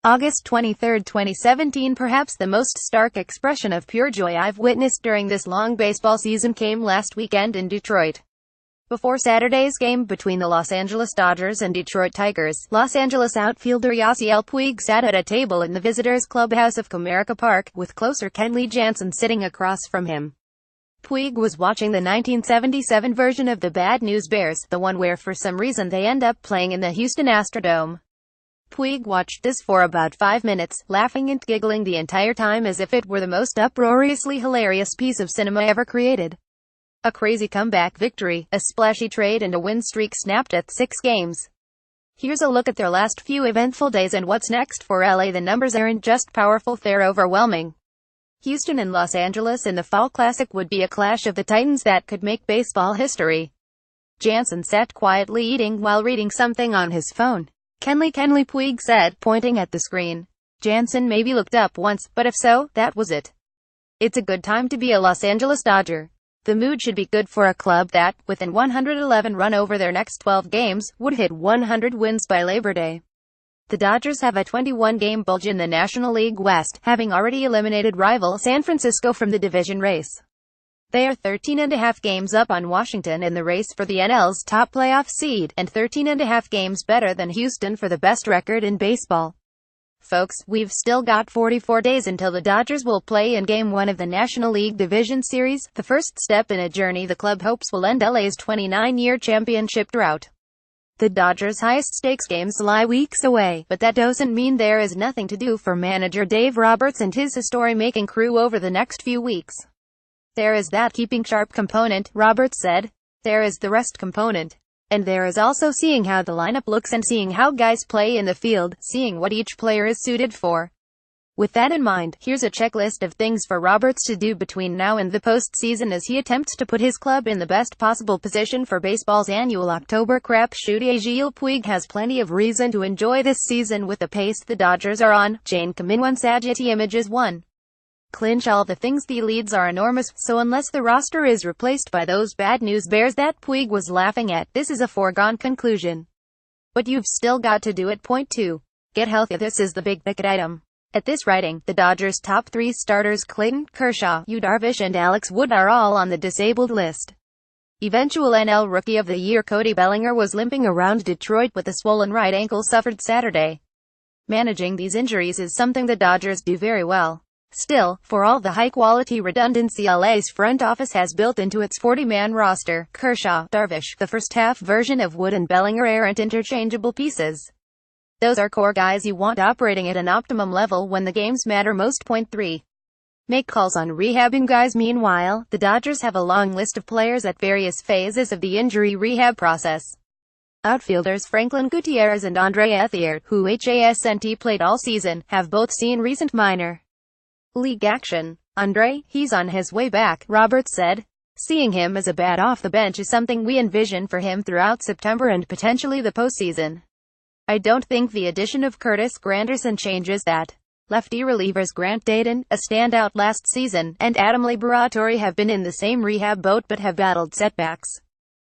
August 23, 2017. Perhaps the most stark expression of pure joy I've witnessed during this long baseball season came last weekend in Detroit. Before Saturday's game between the Los Angeles Dodgers and Detroit Tigers, Los Angeles outfielder Yasiel Puig sat at a table in the visitors' clubhouse of Comerica Park, with closer Kenley Jansen sitting across from him. Puig was watching the 1977 version of the Bad News Bears, the one where for some reason they end up playing in the Houston Astrodome. Puig watched this for about 5 minutes, laughing and giggling the entire time as if it were the most uproariously hilarious piece of cinema ever created. A crazy comeback victory, a splashy trade, and a win streak snapped at 6 games. Here's a look at their last few eventful days and what's next for LA. The numbers aren't just powerful, they're overwhelming. Houston and Los Angeles in the Fall Classic would be a clash of the titans that could make baseball history. Jansen sat quietly eating while reading something on his phone. Kenley, Puig said, pointing at the screen. Jansen maybe looked up once, but if so, that was it. It's a good time to be a Los Angeles Dodger. The mood should be good for a club that, with an 111 run over their next 12 games, would hit 100 wins by Labor Day. The Dodgers have a 21-game bulge in the National League West, having already eliminated rival San Francisco from the division race. They are 13.5 games up on Washington in the race for the NL's top playoff seed, and 13.5 games better than Houston for the best record in baseball. Folks, we've still got 44 days until the Dodgers will play in Game 1 of the National League Division Series, the first step in a journey the club hopes will end LA's 29-year championship drought. The Dodgers' highest-stakes games lie weeks away, but that doesn't mean there is nothing to do for manager Dave Roberts and his history-making crew over the next few weeks. There is that keeping sharp component, Roberts said. There is the rest component. And there is also seeing how the lineup looks and seeing how guys play in the field, seeing what each player is suited for. With that in mind, here's a checklist of things for Roberts to do between now and the postseason as he attempts to put his club in the best possible position for baseball's annual October crapshoot. Yasiel Puig has plenty of reason to enjoy this season with the pace the Dodgers are on. Jane Kaminwan-Sajati Images 1. Clinch all the things. The leads are enormous, so unless the roster is replaced by those Bad News Bears that Puig was laughing at, this is a foregone conclusion. But you've still got to do it. Point 2. Get healthy. This is the big ticket item. At this writing, the Dodgers' top 3 starters Clayton Kershaw, Yu Darvish and Alex Wood are all on the disabled list. Eventual NL Rookie of the Year Cody Bellinger was limping around Detroit with a swollen right ankle suffered Saturday. Managing these injuries is something the Dodgers do very well. Still, for all the high-quality redundancy LA's front office has built into its 40-man roster, Kershaw, Darvish, the first-half version of Wood and Bellinger aren't interchangeable pieces. Those are core guys you want operating at an optimum level when the games matter most. Point 3. Make calls on rehabbing guys. Meanwhile, the Dodgers have a long list of players at various phases of the injury rehab process. Outfielders Franklin Gutierrez and Andre Ethier, who hasn't played all season, have both seen recent minor league action. Andre, he's on his way back, Roberts said. Seeing him as a bat off the bench is something we envision for him throughout September and potentially the postseason. I don't think the addition of Curtis Granderson changes that. Lefty relievers Grant Dayton, a standout last season, and Adam Liberatore have been in the same rehab boat but have battled setbacks.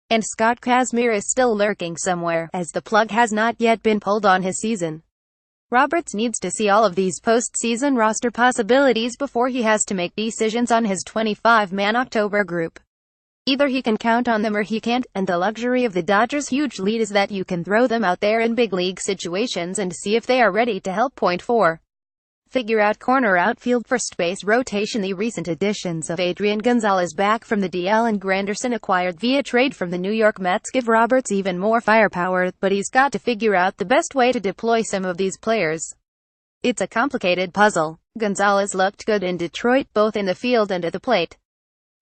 And Scott Kazmir is still lurking somewhere, as the plug has not yet been pulled on his season. Roberts needs to see all of these postseason roster possibilities before he has to make decisions on his 25-man October group. Either he can count on them or he can't, and the luxury of the Dodgers' huge lead is that you can throw them out there in big league situations and see if they are ready to help. Point 4. Figure out corner outfield first base rotation. The recent additions of Adrian Gonzalez back from the DL and Granderson acquired via trade from the New York Mets give Roberts even more firepower, but he's got to figure out the best way to deploy some of these players. It's a complicated puzzle. Gonzalez looked good in Detroit, both in the field and at the plate.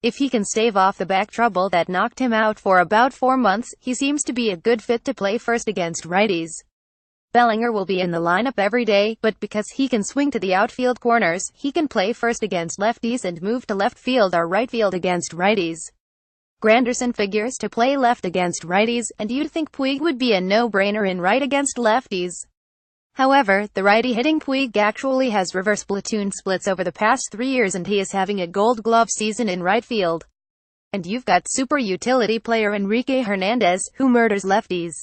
If he can stave off the back trouble that knocked him out for about 4 months, he seems to be a good fit to play first against righties. Bellinger will be in the lineup every day, but because he can swing to the outfield corners, he can play first against lefties and move to left field or right field against righties. Granderson figures to play left against righties, and you'd think Puig would be a no-brainer in right against lefties. However, the righty-hitting Puig actually has reverse platoon splits over the past 3 years and he is having a Gold Glove season in right field. And you've got super utility player Enrique Hernandez, who murders lefties.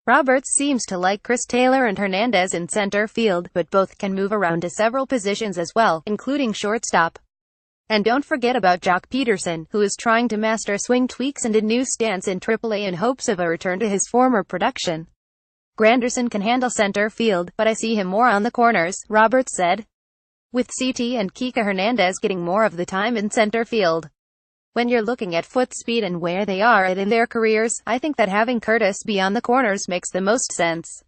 Roberts seems to like Chris Taylor and Hernandez in center field, but both can move around to several positions as well, including shortstop. And don't forget about Joc Pederson, who is trying to master swing tweaks and a new stance in AAA in hopes of a return to his former production. Granderson can handle center field, but I see him more on the corners, Roberts said. With CT and Kike Hernandez getting more of the time in center field. When you're looking at foot speed and where they are at in their careers, I think that having Curtis be on the corners makes the most sense.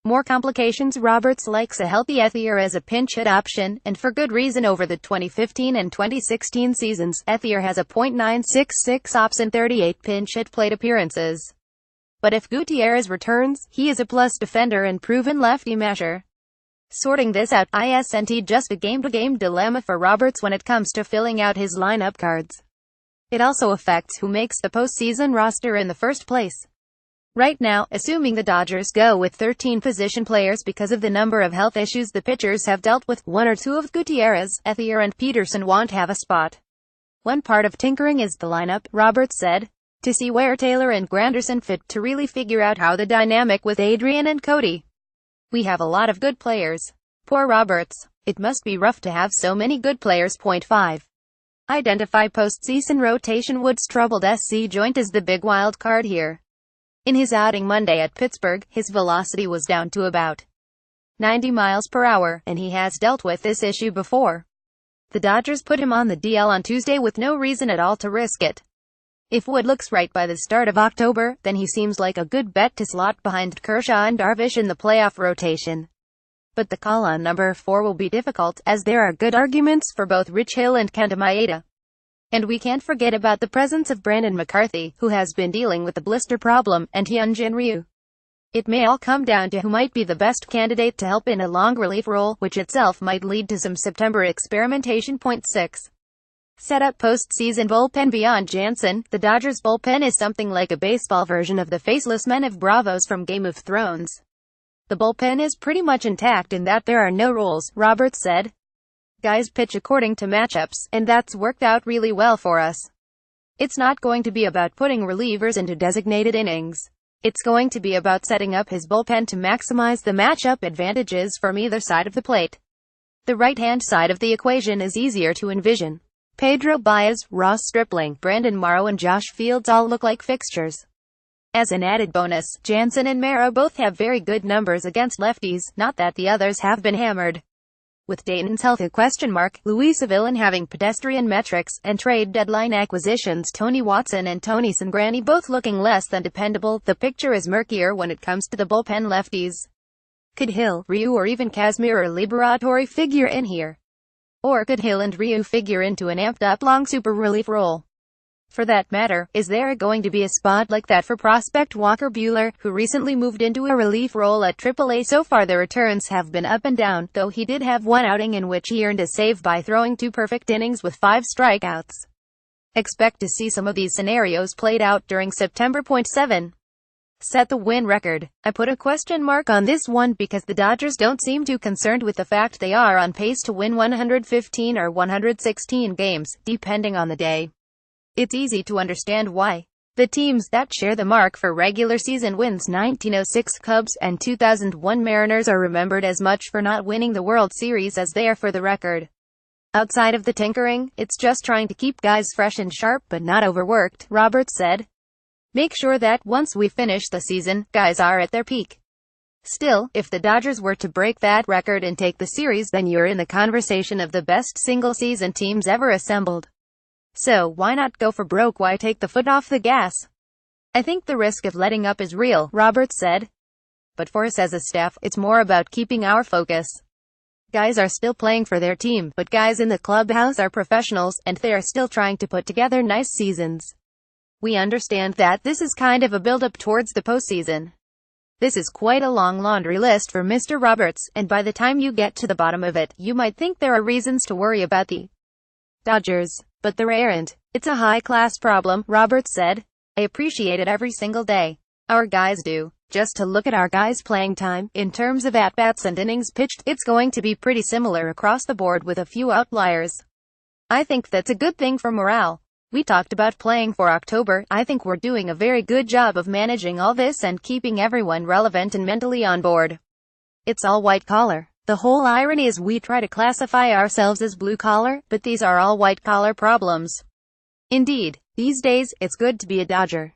More complications. Roberts likes a healthy Ethier as a pinch hit option, and for good reason. Over the 2015 and 2016 seasons, Ethier has a .966 ops in 38 pinch hit plate appearances. But if Gutierrez returns, he is a plus defender and proven lefty measure. Sorting this out isn't just a game-to-game dilemma for Roberts when it comes to filling out his lineup cards. It also affects who makes the postseason roster in the first place. Right now, assuming the Dodgers go with 13 position players because of the number of health issues the pitchers have dealt with, one or two of Gutierrez, Ethier and Pederson won't have a spot. One part of tinkering is the lineup, Roberts said, to see where Taylor and Granderson fit, to really figure out how the dynamic with Adrian and Cody. We have a lot of good players. Poor Roberts. It must be rough to have so many good players. 5. Identify postseason rotation. Wood's troubled SC joint is the big wild card here. In his outing Monday at Pittsburgh, his velocity was down to about 90 miles per hour, and he has dealt with this issue before. The Dodgers put him on the DL on Tuesday with no reason at all to risk it. If Wood looks right by the start of October, then he seems like a good bet to slot behind Kershaw and Darvish in the playoff rotation. But the call on number 4 will be difficult, as there are good arguments for both Rich Hill and Kenta Maeda. And we can't forget about the presence of Brandon McCarthy, who has been dealing with the blister problem, and Hyunjin Ryu. It may all come down to who might be the best candidate to help in a long relief role, which itself might lead to some September experimentation. 6. Set up postseason bullpen. Beyond Jansen, the Dodgers bullpen is something like a baseball version of the faceless men of Bravos from Game of Thrones. The bullpen is pretty much intact in that there are no rules, Roberts said. Guys pitch according to matchups, and that's worked out really well for us. It's not going to be about putting relievers into designated innings. It's going to be about setting up his bullpen to maximize the matchup advantages from either side of the plate. The right-hand side of the equation is easier to envision. Pedro Baez, Ross Stripling, Brandon Morrow and Josh Fields all look like fixtures. As an added bonus, Jansen and Mara both have very good numbers against lefties, not that the others have been hammered. With Dayton's health a question mark, Luis Avilan having pedestrian metrics, and trade deadline acquisitions Tony Watson and Tony Sangrani both looking less than dependable, the picture is murkier when it comes to the bullpen lefties. Could Hill, Ryu or even Kazmir or Liberatore figure in here? Or could Hill and Ryu figure into an amped-up long super relief role? For that matter, is there going to be a spot like that for prospect Walker Buehler, who recently moved into a relief role at AAA? So far the returns have been up and down, though he did have one outing in which he earned a save by throwing 2 perfect innings with 5 strikeouts. Expect to see some of these scenarios played out during September. 7. Set the win record. I put a question mark on this one because the Dodgers don't seem too concerned with the fact they are on pace to win 115 or 116 games, depending on the day. It's easy to understand why. The teams that share the mark for regular season wins, 1906 Cubs and 2001 Mariners, are remembered as much for not winning the World Series as they are for the record. Outside of the tinkering, it's just trying to keep guys fresh and sharp but not overworked, Roberts said. Make sure that once we finish the season, guys are at their peak. Still, if the Dodgers were to break that record and take the series, then you're in the conversation of the best single-season teams ever assembled. So, why not go for broke? Why take the foot off the gas? I think the risk of letting up is real, Roberts said. But for us as a staff, it's more about keeping our focus. Guys are still playing for their team, but guys in the clubhouse are professionals, and they are still trying to put together nice seasons. We understand that this is kind of a build-up towards the postseason. This is quite a long laundry list for Mr. Roberts, and by the time you get to the bottom of it, you might think there are reasons to worry about the Dodgers. But there aren't. It's a high-class problem, Roberts said. I appreciate it every single day. Our guys do. Just to look at our guys' playing time, in terms of at-bats and innings pitched, it's going to be pretty similar across the board with a few outliers. I think that's a good thing for morale. We talked about playing for October. I think we're doing a very good job of managing all this and keeping everyone relevant and mentally on board. It's all white collar. The whole irony is we try to classify ourselves as blue collar, but these are all white collar problems. Indeed, these days, it's good to be a Dodger.